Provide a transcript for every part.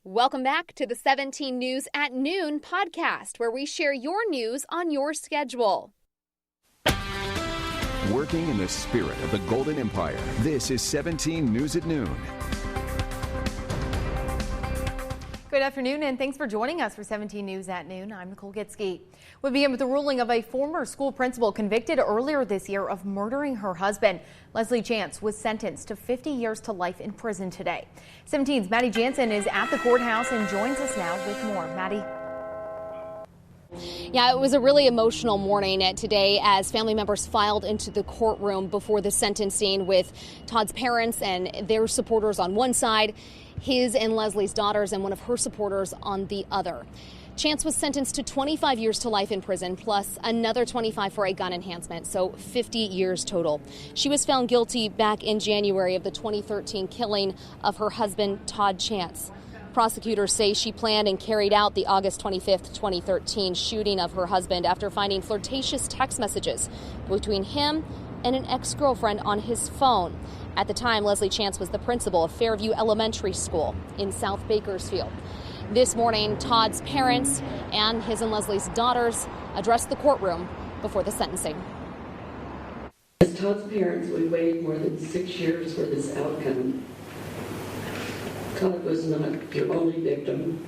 Welcome back to the 17 News at Noon podcast, where we share your news on your schedule. Working in the spirit of the Golden Empire, this is 17 News at Noon. Good afternoon, and thanks for joining us for 17 News at Noon. I'm Nicole Gitsky. We begin with the ruling of a former school principal convicted earlier this year of murdering her husband. Leslie Chance was sentenced to 50 years to life in prison today. 17's Maddie Jansen is at the courthouse and joins us now with more. Maddie. Yeah, it was a really emotional morning today as family members filed into the courtroom before the sentencing with Todd's parents and their supporters on one side, his and Leslie's daughters and one of her supporters on the other. Chance was sentenced to 25 years to life in prison, plus another 25 for a gun enhancement, so 50 years total. She was found guilty back in January of the 2013 killing of her husband, Todd Chance. Prosecutors say she planned and carried out the August 25th, 2013 shooting of her husband after finding flirtatious text messages between him and an ex-girlfriend on his phone. At the time, Leslie Chance was the principal of Fairview Elementary School in South Bakersfield. This morning, Todd's parents and his and Leslie's daughters addressed the courtroom before the sentencing. As Todd's parents, we waited more than 6 years for this outcome. Todd was not your only victim.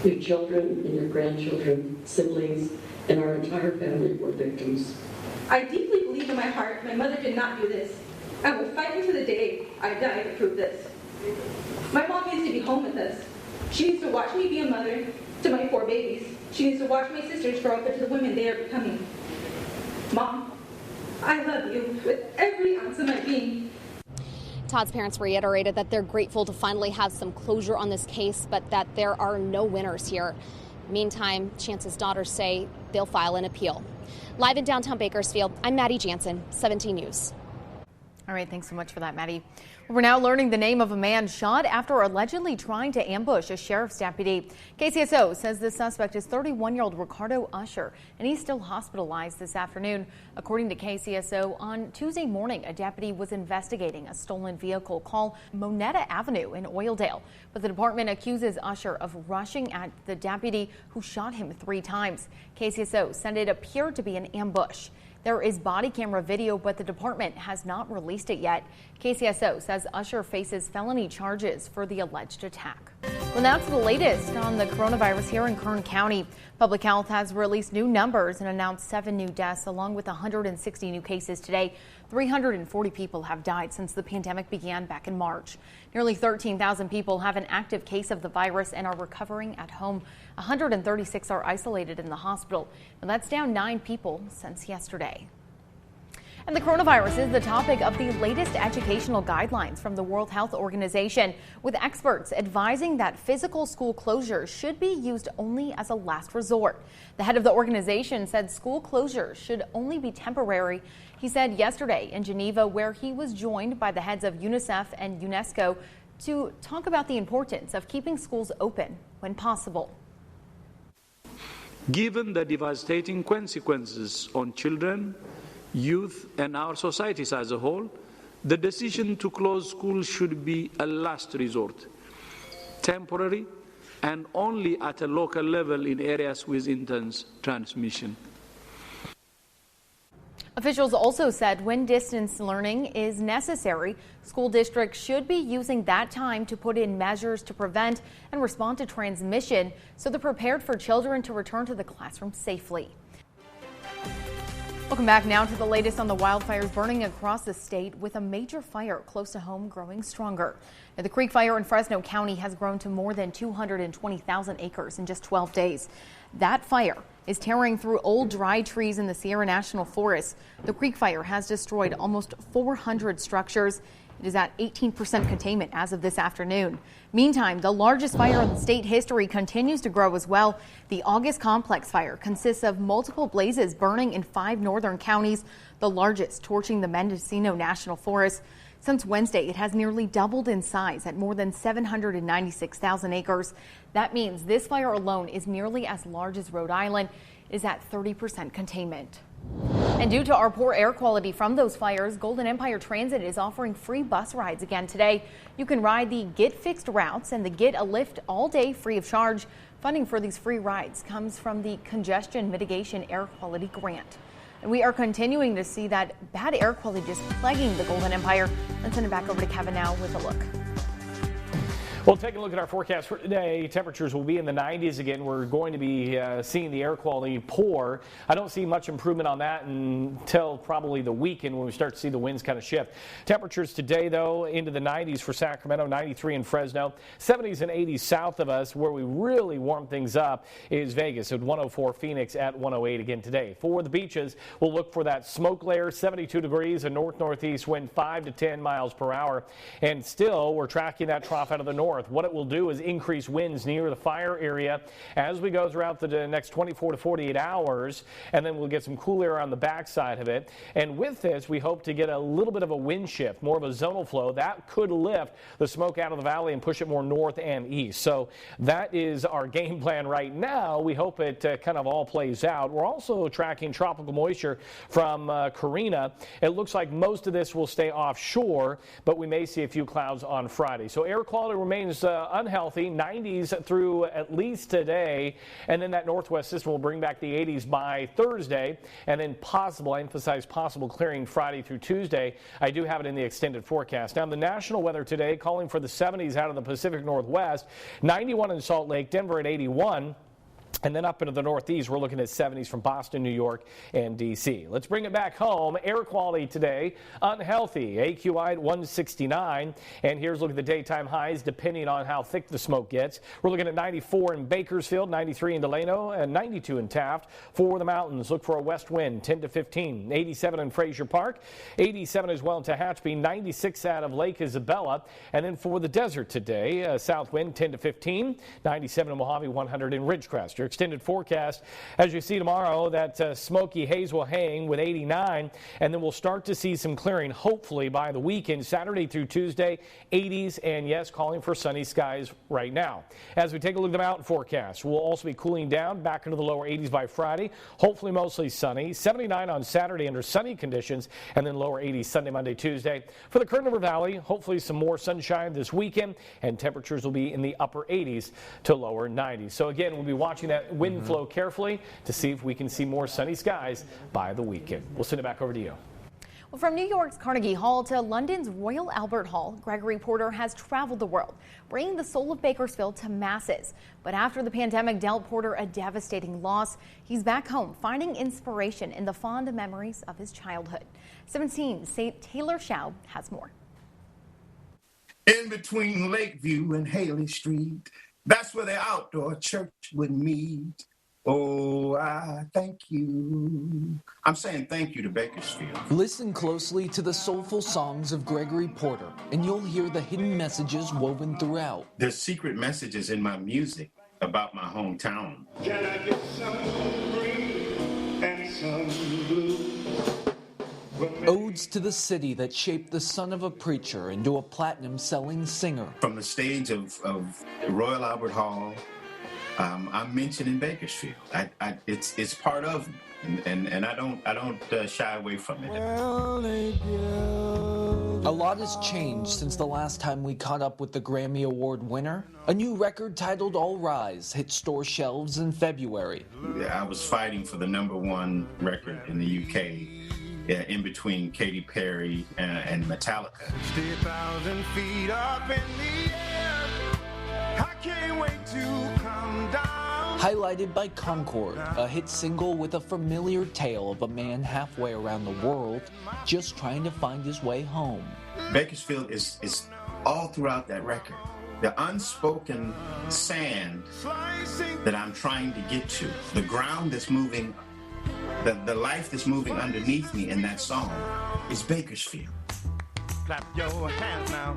Your children and your grandchildren, siblings, and our entire family were victims. I deeply believe in my heart my mother did not do this. I will fight until the day I die to prove this. My mom needs to be home with us. She needs to watch me be a mother to my 4 babies. She needs to watch my sisters grow up into the women they are becoming. Mom, I love you with every ounce of my being. Todd's parents reiterated that they're grateful to finally have some closure on this case, but that there are no winners here. Meantime, Chance's daughters say they'll file an appeal. Live in downtown Bakersfield, I'm Maddie Jansen, 17 News. All right, thanks so much for that, Maddie. We're now learning the name of a man shot after allegedly trying to ambush a sheriff's deputy. KCSO says the suspect is 31-year-old Ricardo Usher, and he's still hospitalized this afternoon. According to KCSO, on Tuesday morning, a deputy was investigating a stolen vehicle called Moneta Avenue in Oildale. But the department accuses Usher of rushing at the deputy who shot him 3 times. KCSO said it appeared to be an ambush. There is body camera video, but the department has not released it yet. KCSO says Usher faces felony charges for the alleged attack. Well, now to the latest on the coronavirus here in Kern County. Public Health has released new numbers and announced 7 new deaths along with 160 new cases today. 340 people have died since the pandemic began back in March. Nearly 13,000 people have an active case of the virus and are recovering at home. 136 are isolated in the hospital. Now that's down 9 people since yesterday. And the coronavirus is the topic of the latest educational guidelines from the World Health Organization, with experts advising that physical school closures should be used only as a last resort. The head of the organization said school closures should only be temporary. He said yesterday in Geneva, where he was joined by the heads of UNICEF and UNESCO to talk about the importance of keeping schools open when possible. Given the devastating consequences on children, youth, and our societies as a whole, the decision to close schools should be a last resort, temporary, and only at a local level in areas with intense transmission. Officials also said when distance learning is necessary, school districts should be using that time to put in measures to prevent and respond to transmission so they're prepared for children to return to the classroom safely. Welcome back now to the latest on the wildfires burning across the state, with a major fire close to home growing stronger. Now, the Creek Fire in Fresno County has grown to more than 220,000 acres in just 12 days. That fire is tearing through old dry trees in the Sierra National Forest. The Creek Fire has destroyed almost 400 structures. It is at 18% containment as of this afternoon. Meantime, the largest fire in state history continues to grow as well. The August Complex Fire consists of multiple blazes burning in 5 northern counties, the largest torching the Mendocino National Forest. Since Wednesday, it has nearly doubled in size at more than 796,000 acres. That means this fire alone is nearly as large as Rhode Island. It is at 30% containment. And due to our poor air quality from those fires, Golden Empire Transit is offering free bus rides again today. You can ride the Get Fixed routes and the Get a Lift all day free of charge. Funding for these free rides comes from the Congestion Mitigation Air Quality Grant. And we are continuing to see that bad air quality just plaguing the Golden Empire. Let's send it back over to Kevin now with a look. Well, taking a look at our forecast for today, temperatures will be in the 90s again. We're going to be seeing the air quality poor. I don't see much improvement on that until probably the weekend when we start to see the winds kind of shift. Temperatures today, though, into the 90s for Sacramento, 93 in Fresno, 70s and 80s south of us. Where we really warm things up is Vegas at 104, Phoenix at 108 again today. For the beaches, we'll look for that smoke layer, 72 degrees, a north-northeast wind 5 to 10 miles per hour. And still, we're tracking that trough out of the north. What it will do is increase winds near the fire area as we go throughout the next 24 to 48 hours, and then we'll get some cool air on the backside of it. And with this, we hope to get a little bit of a wind shift, more of a zonal flow. That could lift the smoke out of the valley and push it more north and east. So that is our game plan right now. We hope it kind of all plays out. We're also tracking tropical moisture from Karina. It looks like most of this will stay offshore, but we may see a few clouds on Friday. So air quality remains unhealthy, 90s through at least today, and then that northwest system will bring back the 80s by Thursday, and then possible, I emphasize possible, clearing Friday through Tuesday. I do have it in the extended forecast. Now, the national weather today calling for the 70s out of the Pacific Northwest, 91 in Salt Lake, Denver at 81. And then up into the northeast, we're looking at 70s from Boston, New York, and D.C. Let's bring it back home. Air quality today, unhealthy. AQI at 169. And here's a look at the daytime highs, depending on how thick the smoke gets. We're looking at 94 in Bakersfield, 93 in Delano, and 92 in Taft. For the mountains, look for a west wind, 10 to 15. 87 in Frazier Park, 87 as well in Tehachapi, 96 out of Lake Isabella. And then for the desert today, south wind, 10 to 15. 97 in Mojave, 100 in Ridgecrest. Your extended forecast, as you see tomorrow, that smoky haze will hang with 89, and then we'll start to see some clearing hopefully by the weekend, Saturday through Tuesday, 80s, and yes, calling for sunny skies right now. As we take a look at the mountain forecast, we'll also be cooling down back into the lower 80s by Friday, hopefully mostly sunny, 79 on Saturday under sunny conditions, and then lower 80s Sunday, Monday, Tuesday. For the Kern River Valley, hopefully some more sunshine this weekend, and temperatures will be in the upper 80s to lower 90s. So again, we'll be watching that wind flow carefully to see if we can see more sunny skies by the weekend. We'll send it back over to you. Well, from New York's Carnegie Hall to London's Royal Albert Hall, Gregory Porter has traveled the world, bringing the soul of Bakersfield to masses. But after the pandemic dealt Porter a devastating loss, he's back home finding inspiration in the fond memories of his childhood. 17 St. Taylor Schaub has more. In between Lakeview and Haley Street, that's where the outdoor church would meet. Oh, I thank you. I'm saying thank you to Bakersfield. Listen closely to the soulful songs of Gregory Porter, and you'll hear the hidden messages woven throughout. There's secret messages in my music about my hometown. Can I get some green and some blue? Odes to the city that shaped the son of a preacher into a platinum-selling singer. From the stage of Royal Albert Hall, I'm mentioned in Bakersfield. It's part of me, and I don't shy away from it. A lot has changed since the last time we caught up with the Grammy Award winner. A new record titled All Rise hit store shelves in February. I was fighting for the #1 record in the UK. In between Katy Perry and Metallica. 50,000 feet up in the air. I can't wait to come down. Highlighted by Concord, a hit single with a familiar tale of a man halfway around the world just trying to find his way home. Bakersfield is all throughout that record. The unspoken sand that I'm trying to get to, the ground that's moving, the life that's moving underneath me in that song is Bakersfield. Clap your hands now.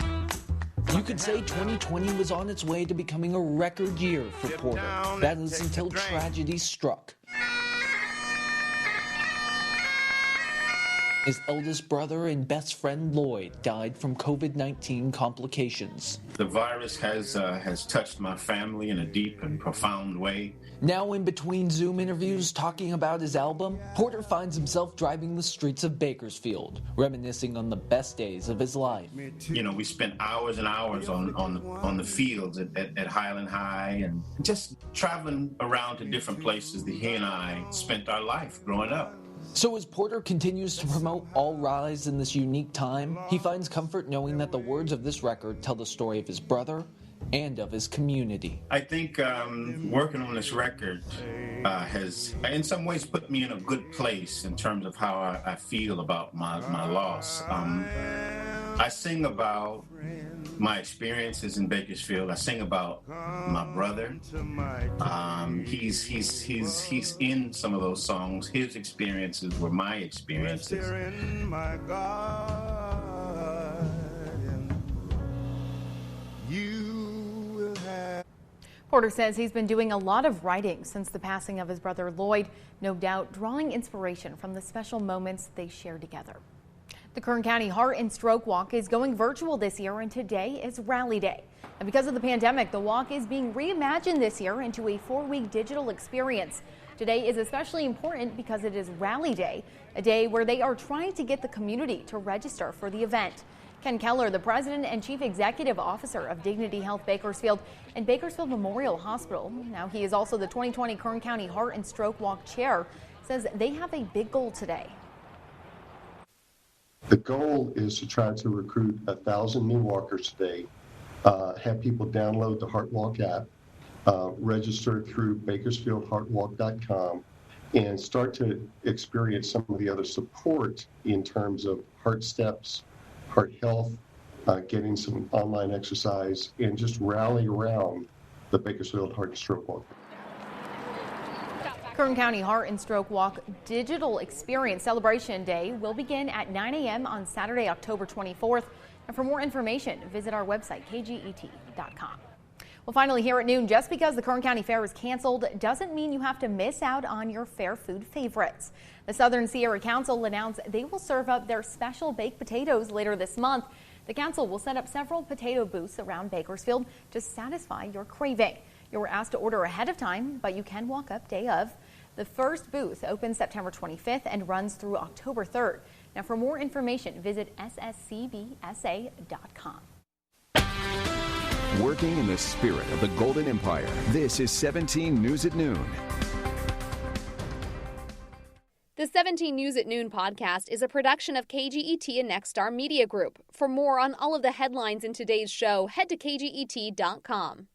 You could say 2020 was on its way to becoming a record year for Porter. That is until tragedy struck. His eldest brother and best friend Lloyd died from COVID-19 complications. The virus has touched my family in a deep and profound way. Now in between Zoom interviews talking about his album, Porter finds himself driving the streets of Bakersfield, reminiscing on the best days of his life. You know, we spent hours and hours on the fields at Highland High and just traveling around to different places that he and I spent our life growing up. So as Porter continues to promote All Rise in this unique time, he finds comfort knowing that the words of this record tell the story of his brother and of his community. I think working on this record has in some ways put me in a good place in terms of how I feel about my loss. I sing about my experiences in Bakersfield. I sing about my brother. He's in some of those songs. His experiences were my experiences. Porter says he's been doing a lot of writing since the passing of his brother Lloyd, no doubt drawing inspiration from the special moments they shared together. The Kern County Heart and Stroke Walk is going virtual this year, and today is Rally Day. And because of the pandemic, the walk is being reimagined this year into a 4-week digital experience. Today is especially important because it is Rally Day, a day where they are trying to get the community to register for the event. Ken Keller, the president and chief executive officer of Dignity Health Bakersfield and Bakersfield Memorial Hospital, now he is also the 2020 Kern County Heart and Stroke Walk chair, says they have a big goal today. The goal is to try to recruit 1,000 new walkers today, have people download the Heart Walk app, register through bakersfieldheartwalk.com, and start to experience some of the other support in terms of heart steps, heart health, getting some online exercise, and just rally around the Bakersfield Heart and Stroke Walk. Kern County Heart and Stroke Walk Digital Experience Celebration Day will begin at 9 a.m. on Saturday, October 24th. And for more information, visit our website, KGET.com. Well, finally here at noon, just because the Kern County Fair is canceled doesn't mean you have to miss out on your fair food favorites. The Southern Sierra Council announced they will serve up their special baked potatoes later this month. The council will set up several potato booths around Bakersfield to satisfy your craving. You were asked to order ahead of time, but you can walk up day of. The first booth opens September 25th and runs through October 3rd. Now, for more information, visit sscbsa.com. Working in the spirit of the Golden Empire, this is 17 News at Noon. The 17 News at Noon podcast is a production of KGET and Nexstar Media Group. For more on all of the headlines in today's show, head to KGET.com.